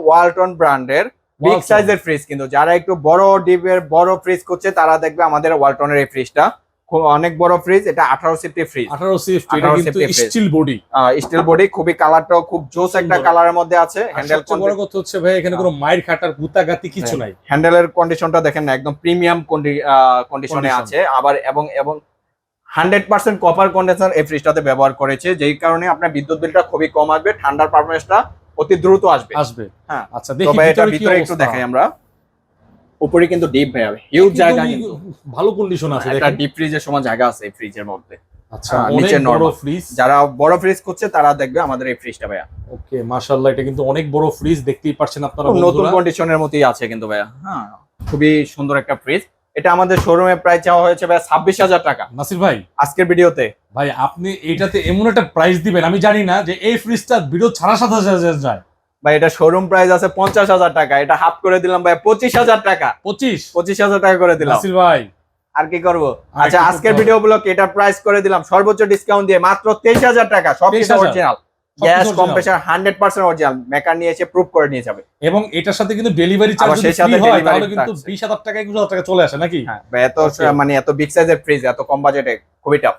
ওয়ালটন ব্র্যান্ডের বিগ সাইজের ফ্রিজ, কিন্তু যারা একটু বড় ডিপের বড় ফ্রিজ করছে তারা দেখবে আমাদের ওয়ালটনের এই ফ্রিজটা অনেক বড় ফ্রিজ। এটা 18 সিফটি ফ্রিজ, 18 সিফটি, এটা কিন্তু স্টিল বডি। স্টিল বডি, খুবই কালারটাও খুব জোস একটা কালারের মধ্যে আছে। হ্যান্ডেল বড় কথা হচ্ছে ভাই এখানে কোনো মাইর খাটার গুতাগাতি কিছু নাই। হ্যান্ডেলের কন্ডিশনটা দেখেন না, একদম প্রিমিয়াম কন্ডিশনে আছে। আবার এবং 100% কপার কন্ডেন্সার এই ফ্রিজটাতে ব্যবহার করেছে, যেই কারণে আপনার বিদ্যুৎ বিলটা খুবই কম আসবে, ঠান্ডার পারফরম্যান্সটা অতি দ্রুত আসবে। হ্যাঁ, আচ্ছা দেখি ভিতরে একটু দেখাই আমরা। উপরে কিন্তু ডিপ ভাই, হিউজ জায়গা, কিন্তু ভালো কন্ডিশন আছে। একটা ডিপ ফ্রিজের সমান জায়গা আছে এই ফ্রিজের মধ্যে। আচ্ছা, অনেক বড় ফ্রিজ, যারা বড় ফ্রিজ করছে তারা দেখবে আমাদের এই ফ্রিজটা ভাইয়া। ওকে, মাশাআল্লাহ, এটা কিন্তু অনেক বড় ফ্রিজ, দেখতেই পাচ্ছেন আপনারা, নতুন কন্ডিশনের মতোই আছে কিন্তু ভাইয়া। হ্যাঁ, খুবই সুন্দর একটা ফ্রিজ। এটা আমাদের শোরুমে প্রাইস চাওয়া হয়েছে ভাই 26,000 টাকা। নাসির ভাই, আজকের ভিডিওতে ভাই আপনি এটাতে এমন একটা প্রাইস দিবেন, আমি জানি না যে এই ফ্রিজটা ভিডিও ছাড়া 27,000 যায়। ভাই এটা শোরুম প্রাইস আছে 50,000 টাকা, এটা হাফ করে দিলাম ভাই 25,000 টাকা। 25,000 টাকা করে দিলাম নাসির ভাই, আর কি করবো। আচ্ছা, আজকের ভিডিও ব্লগে এটা প্রাইস করে দিলাম সর্বোচ্চ ডিসকাউন্ট দিয়ে মাত্র 23,000 টাকা। সবকিছু original, gas compressor 100% original, maker নিয়ে এসে প্রুফ করে নিয়ে যাবে। এবং এটার সাথে কিন্তু ডেলিভারি চার্জ যদি ফ্রি হয় তাহলে কিন্তু 20,000 টাকা 21,000 টাকা চলে আসে নাকি? হ্যাঁ, এত মানে এত বিগ সাইজের ফ্রিজ এত কম বাজেটে খুবই টাফ।